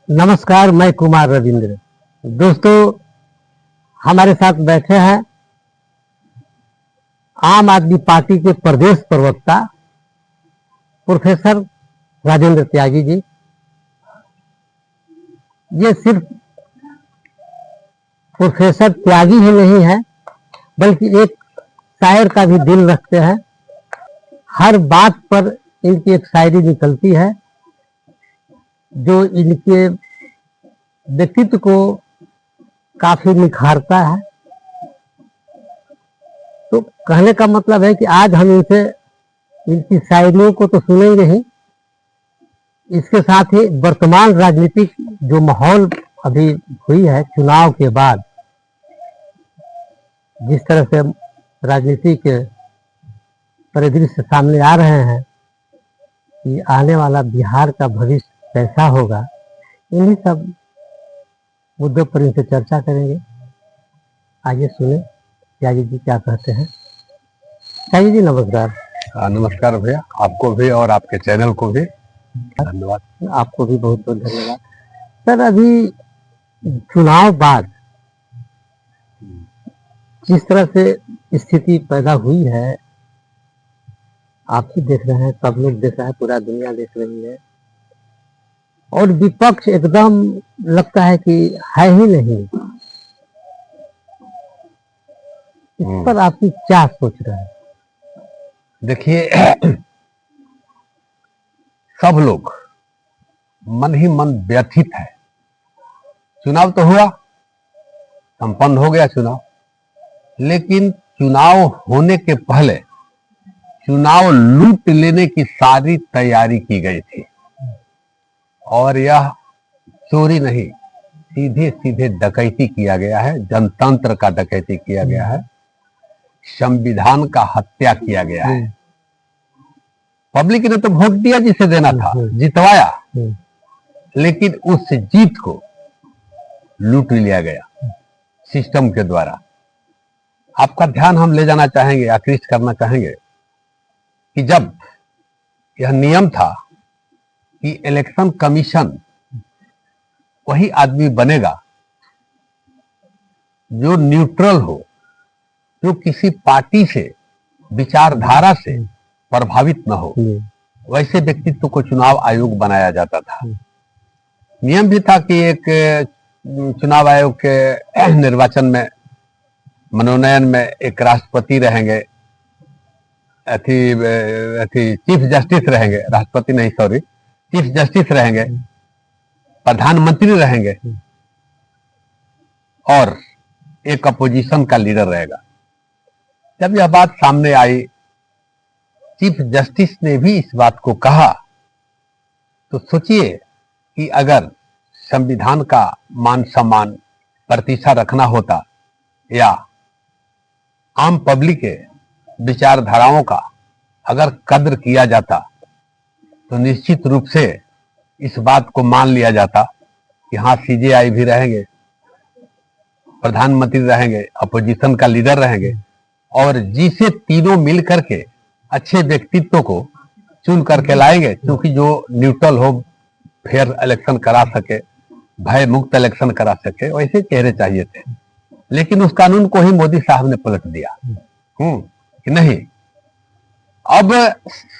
नमस्कार, मैं कुमार रविंद्र। दोस्तों, हमारे साथ बैठे हैं आम आदमी पार्टी के प्रदेश प्रवक्ता प्रोफेसर राजेंद्र त्यागी जी। ये सिर्फ प्रोफेसर त्यागी ही नहीं है, बल्कि एक शायर का भी दिल रखते हैं। हर बात पर इनकी एक शायरी निकलती है जो इनके व्यक्तित्व को काफी निखारता है। तो कहने का मतलब है कि आज हम इनसे इनकी शायरियों को तो सुने ही नहीं, इसके साथ ही वर्तमान राजनीतिक जो माहौल अभी हुई है चुनाव के बाद, जिस तरह से राजनीति के परिदृश्य सामने आ रहे हैं कि आने वाला बिहार का भविष्य कैसा होगा, इन्हीं सब मुद्दों पर इनसे चर्चा करेंगे। आइए सुने त्यागी जी क्या कहते हैं। त्यागी जी नमस्कार। नमस्कार भैया, आपको भी और आपके चैनल को भी धन्यवाद। आपको भी बहुत बहुत धन्यवाद। सर, अभी चुनाव बाद जिस तरह से स्थिति पैदा हुई है, आप भी देख रहे हैं, सब लोग देख रहे हैं, पूरा दुनिया देख रही है, और विपक्ष एकदम लगता है कि है ही नहीं। इस पर आपकी क्या सोच रहे हैं? देखिए, सब लोग मन ही मन व्यथित है। चुनाव तो हुआ, संपन्न हो गया चुनाव, लेकिन चुनाव होने के पहले चुनाव लूट लेने की सारी तैयारी की गई थी, और यह चोरी नहीं, सीधे सीधे डकैती किया गया है। जनतंत्र का डकैती किया गया है, संविधान का हत्या किया गया है। पब्लिक ने तो वोट दिया जिसे देना था, जितवाया, लेकिन उस जीत को लूट लिया गया सिस्टम के द्वारा। आपका ध्यान हम ले जाना चाहेंगे, आकृष्ट करना चाहेंगे कि जब यह नियम था कि इलेक्शन कमीशन वही आदमी बनेगा जो न्यूट्रल हो, जो किसी पार्टी से, विचारधारा से प्रभावित न हो, वैसे व्यक्तित्व को चुनाव आयोग बनाया जाता था। नियम भी था कि एक चुनाव आयोग के निर्वाचन में, मनोनयन में एक राष्ट्रपति रहेंगे, चीफ जस्टिस रहेंगे, राष्ट्रपति नहीं सॉरी, चीफ जस्टिस रहेंगे, प्रधानमंत्री रहेंगे, और एक अपोजिशन का लीडर रहेगा। जब यह बात सामने आई, चीफ जस्टिस ने भी इस बात को कहा, तो सोचिए कि अगर संविधान का मान सम्मान प्रतिष्ठा रखना होता या आम पब्लिक के विचारधाराओं का अगर कद्र किया जाता, तो निश्चित रूप से इस बात को मान लिया जाता कि हाँ, सीजेआई भी रहेंगे, प्रधानमंत्री रहेंगे, अपोजिशन का लीडर रहेंगे, और जिसे तीनों मिल करके अच्छे व्यक्तित्व को चुन करके लाएंगे, क्योंकि जो न्यूट्रल हो, फेयर इलेक्शन करा सके, भय मुक्त इलेक्शन करा सके, वैसे चेहरे चाहिए थे। लेकिन उस कानून को ही मोदी साहब ने पलट दिया कि नहीं। अब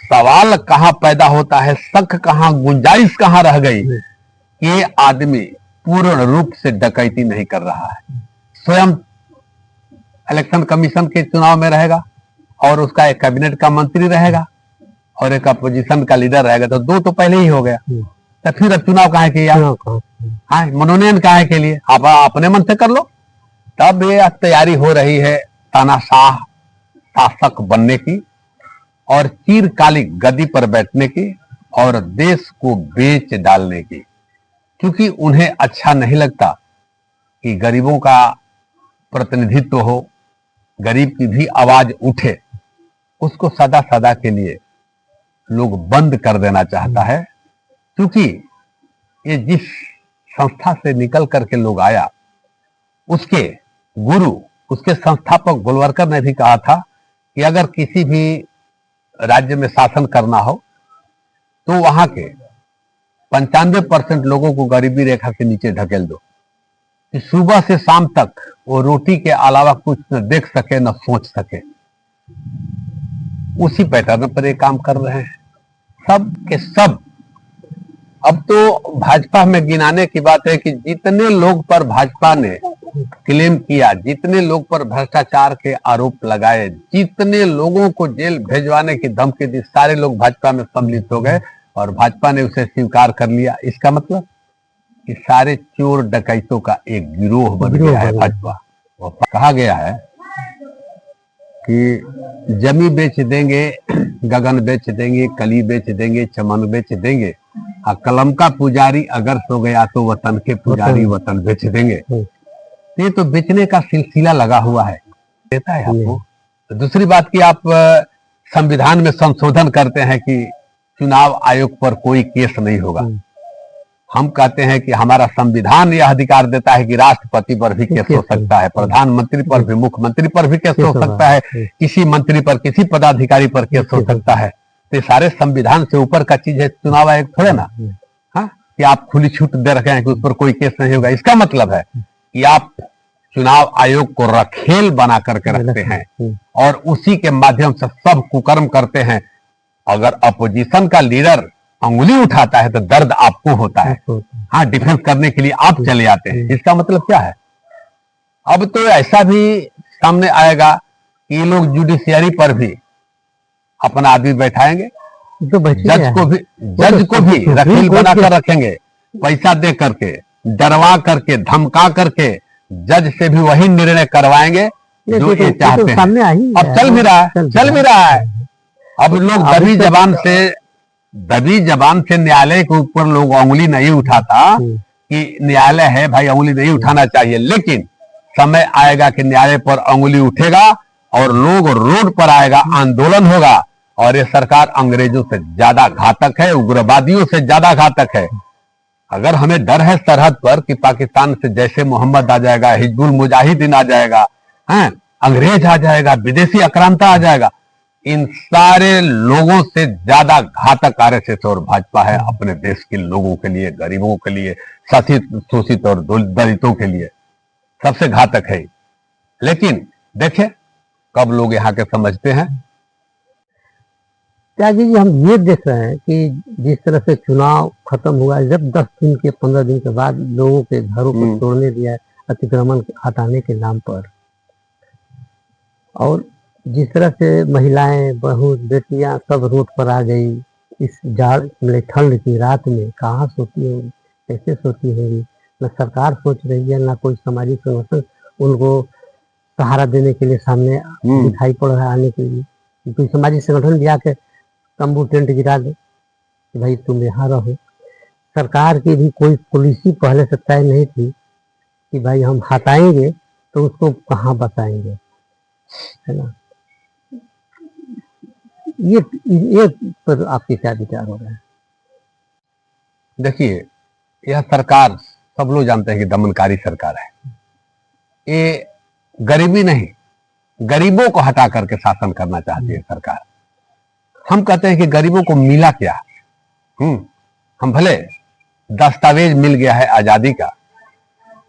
सवाल कहां पैदा होता है, शक कहां, गुंजाइश कहां रह गई कि ये आदमी पूर्ण रूप से डकैती नहीं कर रहा है, स्वयं इलेक्शन कमीशन के चुनाव में रहेगा, और उसका एक कैबिनेट का मंत्री रहेगा, और एक अपोजिशन का लीडर रहेगा। तो दो तो पहले ही हो गया, तो फिर अब चुनाव काहे किया? हाँ, मनोनयन काहे के लिए? आप अपने मन से कर लो। तब ये तैयारी हो रही है तानाशाह शासक बनने की, और चिरकालिक गद्दी पर बैठने की, और देश को बेच डालने की, क्योंकि उन्हें अच्छा नहीं लगता कि गरीबों का प्रतिनिधित्व हो, गरीब की भी आवाज उठे। उसको सदा सदा के लिए लोग बंद कर देना चाहता है, क्योंकि ये जिस संस्था से निकल करके लोग आया, उसके गुरु, उसके संस्थापक गोलवलकर ने भी कहा था कि अगर किसी भी राज्य में शासन करना हो तो वहां के 95% लोगों को गरीबी रेखा से नीचे ढकेल दो कि सुबह से शाम तक वो रोटी के अलावा कुछ न देख सके न सोच सके। उसी पैटर्न पर ये काम कर रहे हैं सब के सब। अब तो भाजपा में गिनाने की बात है कि जितने लोग पर भाजपा ने क्लेम किया, जितने लोग पर भ्रष्टाचार के आरोप लगाए, जितने लोगों को जेल भेजवाने की धमकी दी, सारे लोग भाजपा में सम्मिलित हो गए और भाजपा ने उसे स्वीकार कर लिया। इसका मतलब कि सारे चोर डकैतों का एक गिरोह बन गया है भाजपा। और कहा गया है कि जमी बेच देंगे, गगन बेच देंगे, कली बेच देंगे, चमन बेच देंगे, कलम का पुजारी अगर सो गया तो वतन के पुजारी वतन बेच देंगे। ये तो बेचने का सिलसिला लगा हुआ है, देता है आपको। तो दूसरी बात की आप संविधान में संशोधन करते हैं कि चुनाव आयोग पर कोई केस नहीं होगा। हम कहते हैं कि हमारा संविधान यह अधिकार देता है कि राष्ट्रपति पर भी केस हो सकता है, प्रधानमंत्री पर भी, मुख्यमंत्री पर भी केस हो सकता है, किसी मंत्री पर, किसी पदाधिकारी पर केस हो सकता है। तो ये सारे संविधान से ऊपर का चीज है चुनाव आयोग थोड़े ना। हाँ, कि आप खुली छूट दे रखे हैं कि उस पर कोई केस नहीं होगा। इसका मतलब है कि आप चुनाव आयोग को रखेल बना करके रखते हैं और उसी के माध्यम से सब कुकर्म करते हैं। अगर अपोजिशन का लीडर अंगुली उठाता है तो दर्द आपको होता है। हाँ, डिफेंस करने के लिए आप चले आते हैं। इसका मतलब क्या है? अब तो ऐसा भी सामने आएगा कि ये लोग जुडिशियरी पर भी अपना आदमी बैठाएंगे, तो जज को भी रखेल बनाकर रखेंगे, पैसा दे करके, डरवा करके, धमका करके जज से भी वही निर्णय करवाएंगे जो ये चाहते हैं। अब चल भी रहा है। अब लोग दबी जबान से न्यायालय के ऊपर लोग उंगली नहीं उठाता कि न्यायालय है भाई, उंगली नहीं उठाना चाहिए। लेकिन समय आएगा कि न्यायालय पर उंगली उठेगा और लोग रोड पर आएगा, आंदोलन होगा। और ये सरकार अंग्रेजों से ज्यादा घातक है, उग्रवादियों से ज्यादा घातक है। अगर हमें डर है सरहद पर कि पाकिस्तान से जैसे मोहम्मद आ जाएगा, हिजबुल मुजाहिदीन आ जाएगा, हैं, अंग्रेज आ जाएगा, विदेशी आक्रांता आ जाएगा, इन सारे लोगों से ज्यादा घातक आरएसएस और भाजपा है अपने देश के लोगों के लिए, गरीबों के लिए, शासित, शोषित और दलितों के लिए सबसे घातक है। लेकिन देखें कब लोग यहाँ के समझते हैं। त्यागी जी, हम ये देख रहे हैं कि जिस तरह से चुनाव खत्म हुआ, जब 10 दिन के 15 दिन के बाद लोगों के घरों को तोड़ने दिया अतिक्रमण हटाने के नाम पर, और जिस तरह से महिलाएं, बहू, बेटियां सब रोड पर आ गई इस जाड़ ठंड की रात में, कहाँ सोती होंगी, कैसे सोती होंगी। न सरकार सोच रही है, न कोई सामाजिक संगठन उनको सहारा देने के लिए सामने दिखाई पड़ रहा है आने के लिए। कोई सामाजिक संगठन भी आके तंबू टेंट गिरा दे कि भाई तुम यहाँ रहो। सरकार की भी कोई पॉलिसी पहले से तय नहीं थी कि भाई हम हटाएंगे तो उसको कहाँ बसाएंगे, है ना। ये पर आपके क्या विचार हो रहे हैं? देखिए, यह सरकार सब लोग जानते हैं कि दमनकारी सरकार है। ये गरीबी नहीं, गरीबों को हटा करके शासन करना चाहती है सरकार। हम कहते हैं कि गरीबों को मिला क्या? हम भले दस्तावेज मिल गया है आजादी का,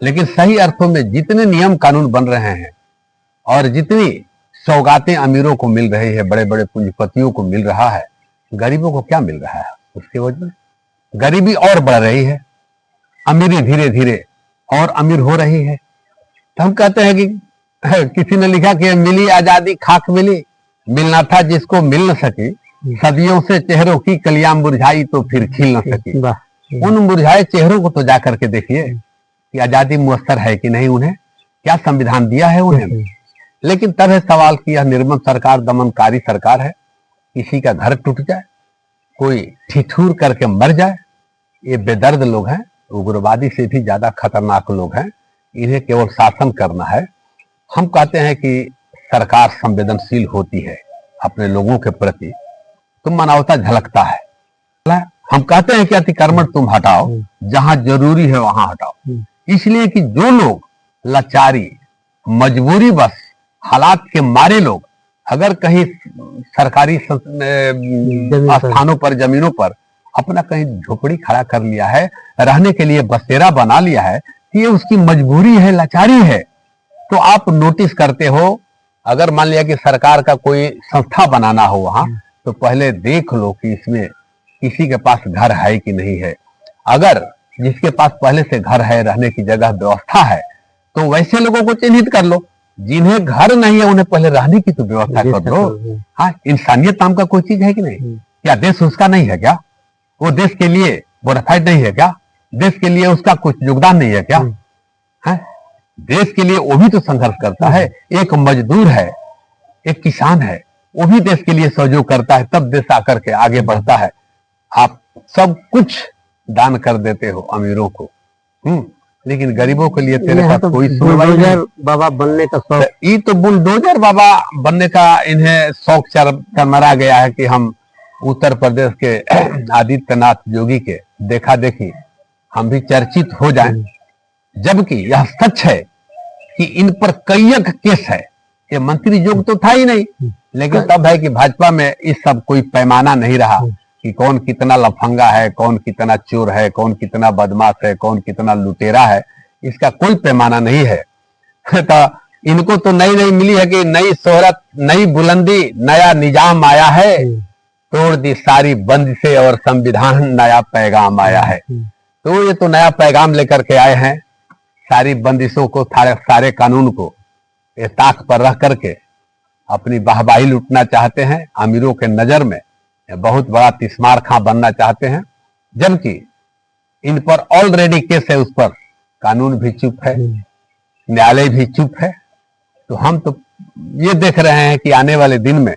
लेकिन सही अर्थों में जितने नियम कानून बन रहे हैं और जितनी सौगातें अमीरों को मिल रही है, बड़े बड़े पूंजीपतियों को मिल रहा है, गरीबों को क्या मिल रहा है? उसके वजह गरीबी और बढ़ रही है, अमीरी धीरे धीरे और अमीर हो रही है। तो हम कहते हैं कि किसी ने लिखा कि मिली आजादी खाक मिली, मिलना था जिसको मिल न सकी, सदियों से चेहरों की कलियां मुरझाई तो फिर खिल न सकी। उन मुरझाए चेहरों को तो जा करके देखिए कि आजादी मुयस्सर है कि नहीं, उन्हें क्या संविधान दिया है उन्हें। लेकिन तब है सवाल कि यह निर्मम सरकार, दमनकारी सरकार है। किसी का घर टूट जाए, कोई ठिठुर करके मर जाए, ये बेदर्द लोग हैं, उग्रवादी से भी ज्यादा खतरनाक लोग हैं। इन्हें केवल शासन करना है। हम कहते हैं कि सरकार संवेदनशील होती है अपने लोगों के प्रति, तो मानवता झलकता है। हम कहते हैं कि अतिक्रमण तुम हटाओ, जहां जरूरी है वहां हटाओ, इसलिए कि जो लोग लाचारी, मजबूरी बस हालात के मारे लोग अगर कहीं सरकारी स्थानों पर, जमीनों पर अपना कहीं झोपड़ी खड़ा कर लिया है, रहने के लिए बसेरा बना लिया है, ये उसकी मजबूरी है, लाचारी है। तो आप नोटिस करते हो, अगर मान लिया कि सरकार का कोई संस्था बनाना हो वहां, तो पहले देख लो कि इसमें किसी के पास घर है कि नहीं है। अगर जिसके पास पहले से घर है, रहने की जगह व्यवस्था है, तो वैसे लोगों को चिन्हित कर लो। जिन्हें घर नहीं है उन्हें पहले रहने की तो व्यवस्था कर दो। हाँ, इंसानियत नाम का कोई चीज है कि नहीं? क्या देश उसका नहीं है क्या? वो देश के लिए बोनाफाइड नहीं है क्या? देश के लिए उसका कुछ योगदान नहीं है क्या? है? देश के लिए वो भी तो संघर्ष करता है। एक मजदूर है, एक किसान है, वो भी देश के लिए सहयोग करता है, तब देश आकर के आगे बढ़ता है। आप सब कुछ दान कर देते हो अमीरों को, लेकिन गरीबों के लिए तेरे पास तो कोई सुनवाई नहीं। बाबा बनने का शौक, ये तो बुलडोजर बाबा बनने का इन्हें शौक चरमरा गया है कि हम उत्तर प्रदेश के आदित्यनाथ योगी के देखा देखी हम भी चर्चित हो जाएं, जबकि यह सच है कि इन पर कई केस है। ये मंत्री योग तो था ही नहीं, लेकिन तब है कि भाजपा में इस सब कोई पैमाना नहीं रहा कि कौन कितना लफंगा है, कौन कितना चोर है, कौन कितना बदमाश है, कौन कितना लुटेरा है, इसका कोई पैमाना नहीं है। तो इनको तो नई नई मिली है कि नई शोहरत, नई बुलंदी, नया निजाम आया है, तोड़ दी सारी बंदिशें और संविधान नया पैगाम आया है। तो ये तो नया पैगाम लेकर के आए हैं, सारी बंदिशों को, सारे कानून को ये ताक पर रख करके अपनी वाहवाही लूटना चाहते हैं। अमीरों के नजर में बहुत बड़ा तिस्मार खां बनना चाहते हैं, जबकि इन पर ऑलरेडी केस है, उस पर कानून भी चुप है, न्यायालय भी चुप है। तो हम तो ये देख रहे हैं कि आने वाले दिन में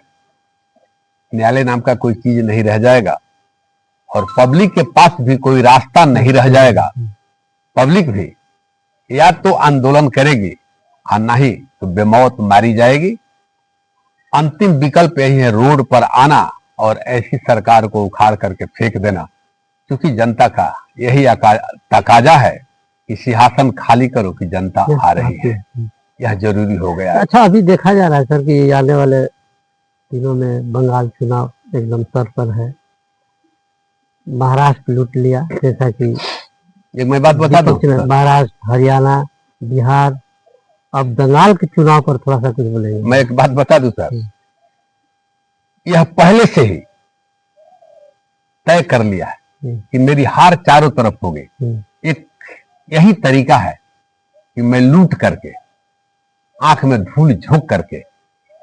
न्यायालय नाम का कोई चीज नहीं रह जाएगा और पब्लिक के पास भी कोई रास्ता नहीं रह जाएगा। पब्लिक भी या तो आंदोलन करेगी और नहीं तो बेमौत मारी जाएगी। अंतिम विकल्प यही है, रोड पर आना और ऐसी सरकार को उखाड़ करके फेंक देना, क्योंकि जनता का यही तकाजा है कि सिंहासन खाली करो कि जनता आ रही है। यह जरूरी हो गया है। अच्छा, अभी देखा जा रहा है सर कि आने वाले दिनों में बंगाल चुनाव एकदम सर पर है, महाराष्ट्र लूट लिया, जैसा कि एक मैं बात बता दूं, महाराष्ट्र, हरियाणा, बिहार, अब बंगाल के चुनाव पर थोड़ा सा कुछ बोलेंगे? मैं एक बात बता दूं सर, यह पहले से ही तय कर लिया है कि मेरी हार चारों तरफ हो गई। एक यही तरीका है कि मैं लूट करके, आंख में धूल झोंक करके,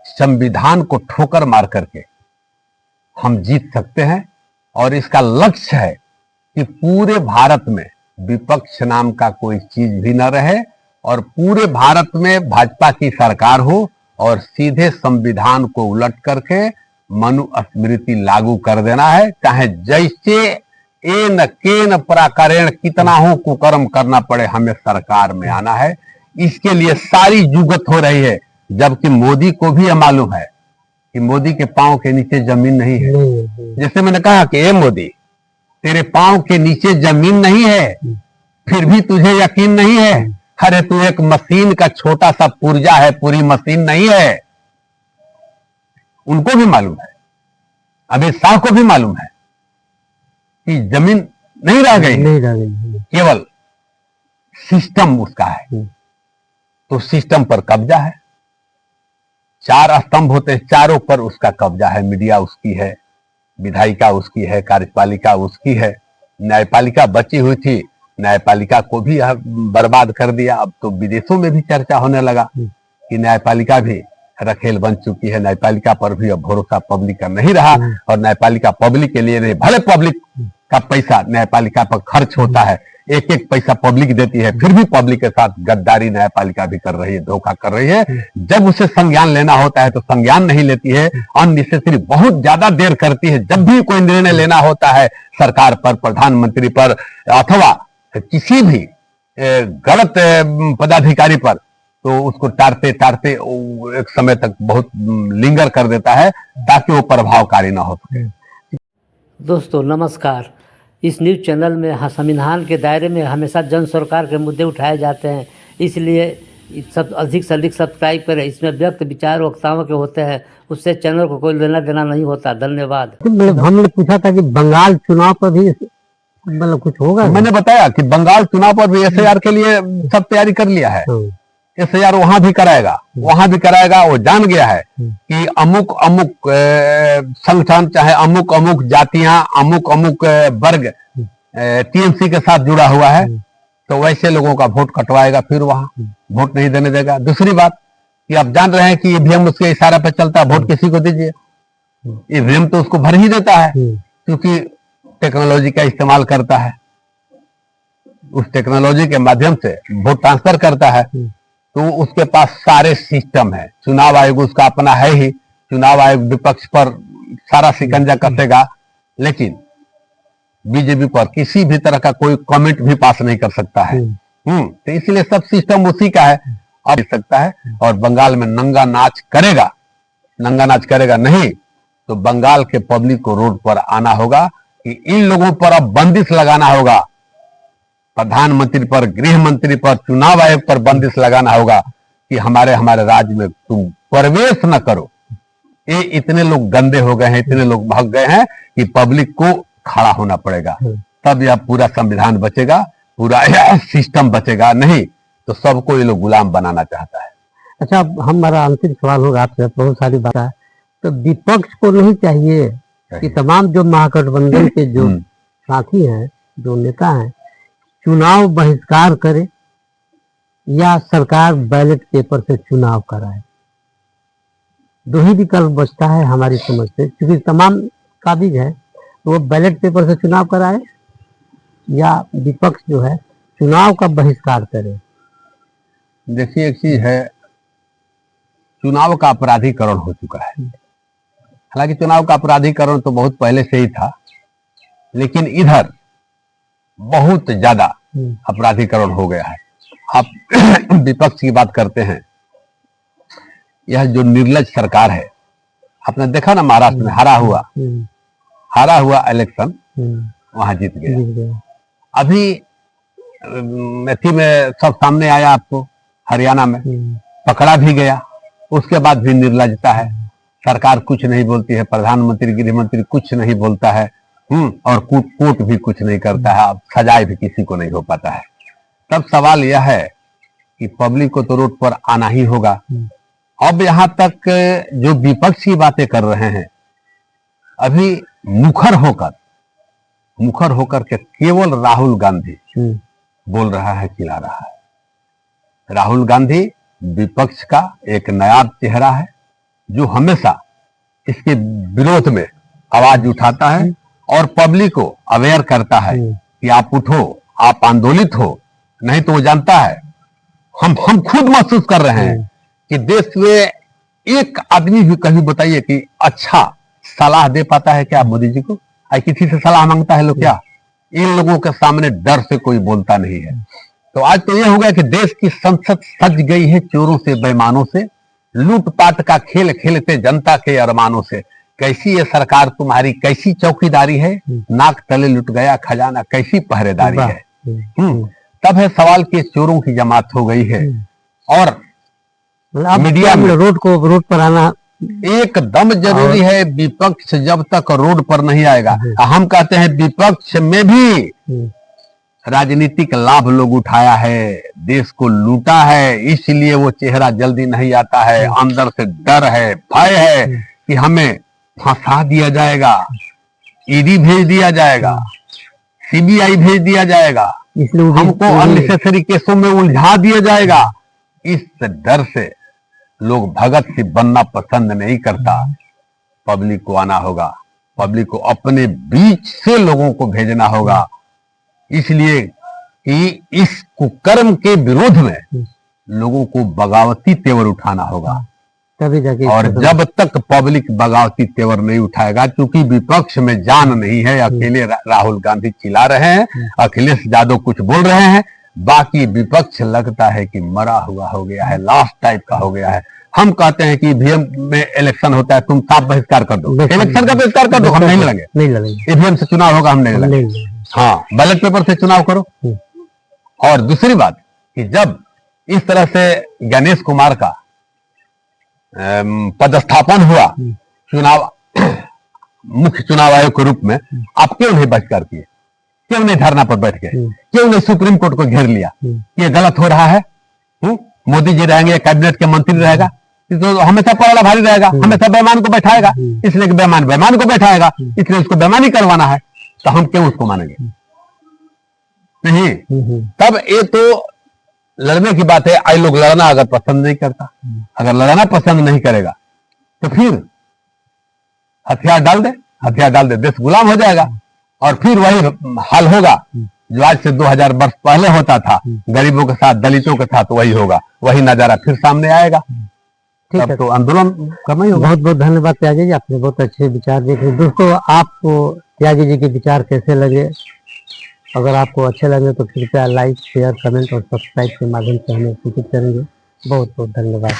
संविधान को ठोकर मार करके हम जीत सकते हैं। और इसका लक्ष्य है कि पूरे भारत में विपक्ष नाम का कोई चीज भी न रहे और पूरे भारत में भाजपा की सरकार हो और सीधे संविधान को उलट करके मनुस्मृति लागू कर देना है। चाहे जैसे एन केन पराकरेण कितना हो कुकर्म करना पड़े, हमें सरकार में आना है। इसके लिए सारी जुगत हो रही है, जबकि मोदी को भी यह मालूम है कि मोदी के पांव के नीचे जमीन नहीं है। जैसे मैंने कहा कि ए मोदी, तेरे पांव के नीचे जमीन नहीं है, फिर भी तुझे यकीन नहीं है। अरे तू एक मशीन का छोटा सा पुर्जा है, पूरी मशीन नहीं है। उनको भी मालूम है, अमित शाह को भी मालूम है कि जमीन नहीं रह गई, केवल सिस्टम उसका है। तो सिस्टम पर कब्जा है, चार स्तंभ होते हैं, चारों पर उसका कब्जा है। मीडिया उसकी है, विधायिका उसकी है, कार्यपालिका उसकी है, न्यायपालिका बची हुई थी, न्यायपालिका को भी बर्बाद कर दिया। अब तो विदेशों में भी चर्चा होने लगा कि न्यायपालिका भी रखेल बन चुकी है। न्यायपालिका पर भी अब भरोसा पब्लिक का नहीं रहा और न्यायपालिका पब्लिक के लिए नहीं, भले पब्लिक का पैसा न्यायपालिका पर खर्च होता है, एक एक पैसा पब्लिक देती है, फिर भी पब्लिक के साथ गद्दारी न्यायपालिका भी कर रही है, धोखा कर रही है। जब उसे संज्ञान लेना होता है तो संज्ञान नहीं लेती है, अननेसेसरी बहुत ज्यादा देर करती है। जब भी कोई निर्णय लेना होता है सरकार पर, प्रधानमंत्री पर अथवा किसी भी गलत पदाधिकारी पर, तो उसको टारते टारते एक समय तक बहुत लिंगर कर देता है ताकि वो प्रभावकारी ना हो सके। दोस्तों नमस्कार, इस न्यूज़ चैनल में संविधान के दायरे में हमेशा जन सरकार के मुद्दे उठाए जाते हैं, इसलिए सब अधिक से अधिक सब्सक्राइब करें। इसमें व्यक्त विचार वक्ताओं के होते हैं, उससे चैनल को कोई लेना देना नहीं होता। धन्यवाद। हमने पूछा था कि बंगाल चुनाव पर भी मतलब कुछ होगा। मैंने बताया कि बंगाल चुनाव पर भी SIR के लिए सब तैयारी कर लिया है। SIR वहां भी कराएगा, वहां भी कराएगा। वो जान गया है कि अमुक अमुक संगठन, चाहे अमुक अमुक जातियां, अमुक अमुक वर्ग TMC के साथ जुड़ा हुआ है, तो वैसे लोगों का वोट कटवाएगा, फिर वहां वोट नहीं देने देगा। दूसरी बात कि आप जान रहे हैं कि EVM उसके इशारा पे चलता है, वोट किसी को दीजिए, EVM तो उसको भर ही देता है, क्योंकि टेक्नोलॉजी का इस्तेमाल करता है, उस टेक्नोलॉजी के माध्यम से वोट ट्रांसफर करता है, तो उसके पास सारे सिस्टम है। चुनाव आयोग उसका अपना है ही, चुनाव आयोग विपक्ष पर सारा शिकंजा कसेगा, लेकिन बीजेपी पर किसी भी तरह का कोई कमेंट भी पास नहीं कर सकता है। तो इसलिए सब सिस्टम उसी का है, अब सकता है। और बंगाल में नंगा नाच करेगा, नंगा नाच करेगा नहीं तो बंगाल के पब्लिक को रोड पर आना होगा कि इन लोगों पर अब बंदिश लगाना होगा, प्रधानमंत्री पर, गृह मंत्री पर, चुनाव आयोग पर बंदिश लगाना होगा कि हमारे राज्य में तुम प्रवेश न करो। ये इतने लोग गंदे हो गए हैं, इतने लोग भाग गए हैं कि पब्लिक को खड़ा होना पड़ेगा, तब यह पूरा संविधान बचेगा, पूरा सिस्टम बचेगा। नहीं तो सबको ये लोग गुलाम बनाना चाहता है। अच्छा, अब हमारा अंतिम सवाल होगा आपसे, बहुत सारी बात है, तो विपक्ष को नहीं चाहिए कि तमाम जो महागठबंधन के जो साथी हैं, जो नेता हैं, चुनाव बहिष्कार करे या सरकार बैलेट पेपर से चुनाव कराए? दो ही विकल्प बचता है हमारी समझ से, क्योंकि तमाम काबिज है, तो वो बैलेट पेपर से चुनाव कराए या विपक्ष जो है चुनाव का बहिष्कार करे। देखिए, एक चीज है, चुनाव का अपराधीकरण हो चुका है। हालांकि चुनाव का अपराधीकरण तो बहुत पहले से ही था, लेकिन इधर बहुत ज्यादा अपराधीकरण हो गया है। आप विपक्ष की बात करते हैं, यह जो निर्लज सरकार है, आपने देखा ना महाराष्ट्र में हारा हुआ इलेक्शन वहां जीत गया। अभी मेथी में सब सामने आया, आपको हरियाणा में पकड़ा भी गया, उसके बाद भी निर्लजता है। सरकार कुछ नहीं बोलती है, प्रधानमंत्री, गृह मंत्री कुछ नहीं बोलता है, और कोर्ट भी कुछ नहीं करता है, अब सजाए भी किसी को नहीं हो पाता है। तब सवाल यह है कि पब्लिक को तो रोड पर आना ही होगा। अब यहां तक जो विपक्ष की बातें कर रहे हैं, अभी मुखर होकर के केवल राहुल गांधी बोल रहा है, चिल्ला रहा है। राहुल गांधी विपक्ष का एक नया चेहरा है, जो हमेशा इसके विरोध में आवाज उठाता है और पब्लिक को अवेयर करता है कि आप उठो, आप आंदोलित हो। नहीं तो वो जानता है, हम खुद महसूस कर रहे हैं कि देश में एक आदमी भी कभी बताइए कि अच्छा सलाह दे पाता है क्या मोदी जी को? किसी से सलाह मांगता है लोग क्या? इन लोगों के सामने डर से कोई बोलता नहीं है। तो आज तो यह हो गया कि देश की संसद सज गई है चोरों से, बेईमानों से, लूटपाट का खेल खेलते जनता के अरमानों से। कैसी ये सरकार तुम्हारी, कैसी चौकीदारी है, नाक तले लुट गया खजाना, कैसी पहरेदारी है। तब है सवाल कि चोरों की जमात हो गई है। और मीडिया में रोड पर आना एकदम जरूरी है। विपक्ष जब तक रोड पर नहीं आएगा, हम कहते हैं विपक्ष में भी राजनीतिक लाभ लोग उठाया है, देश को लूटा है, इसलिए वो चेहरा जल्दी नहीं आता है। अंदर से डर है, भय है कि हमें फंसा दिया जाएगा, ईडी भेज दिया जाएगा, CBI भेज दिया जाएगा, हमको अननेसेसरी केसों में उलझा दिया जाएगा। इस डर से लोग भगत सिंह बनना पसंद नहीं करता। पब्लिक को आना होगा, पब्लिक को अपने बीच से लोगों को भेजना होगा, इसलिए कि इस कुकर्म के विरोध में लोगों को बगावती तेवर उठाना होगा। तभी जाके, और जब तक पब्लिक बगावती तेवर नहीं उठाएगा, क्योंकि विपक्ष में जान नहीं है, अकेले राहुल गांधी चिल्ला रहे हैं, अखिलेश यादव कुछ बोल रहे हैं, बाकी विपक्ष लगता है कि मरा हुआ हो गया है, लास्ट टाइप का हो गया है। हम कहते हैं कि ईवीएम में इलेक्शन होता है, तुम साफ बहिष्कार कर दो, इलेक्शन का बहिष्कार कर दो, हम नहीं लड़ेंगे। ईवीएम से चुनाव होगा, हम नहीं लड़ेंगे। हाँ, बैलेट पेपर से चुनाव करो। और दूसरी बात कि जब इस तरह से गणेश कुमार का पदस्थापन हुआ चुनाव मुख्य चुनाव आयोग के रूप में, आप क्यों नहीं बहिष्कार किए? क्यों नहीं धरना पर बैठ गए? क्यों नहीं सुप्रीम कोर्ट को घेर लिया? ये गलत हो रहा है। मोदी जी रहेंगे, कैबिनेट के मंत्री रहेगा तो हमेशा पड़ा भारी रहेगा, हमेशा बेईमान को बैठाएगा, इसलिए कि बेईमान को बैठाएगा, इसलिए उसको बेईमानी करवाना है, तो हम क्यों उसको मानेंगे? नहीं। तब ये तो लड़ने की बात है। आई लोग लड़ना अगर पसंद नहीं करता, अगर लड़ना पसंद नहीं करेगा तो फिर हथियार डाल दे, देश गुलाम हो जाएगा। और फिर वही हाल होगा जो आज से 2000 वर्ष पहले होता था, गरीबों के साथ, दलितों के साथ वही होगा, वही नजारा फिर सामने आएगा। ठीक है, तो आंदोलन करना ही होगा। बहुत बहुत धन्यवाद त्यागी जी, आपने बहुत अच्छे विचार देखे। दोस्तों, आपको त्यागी जी के विचार कैसे लगे? अगर आपको अच्छे लगे तो कृपया लाइक, शेयर, कमेंट और सब्सक्राइब के माध्यम से हमें सूचित करेंगे। बहुत बहुत धन्यवाद।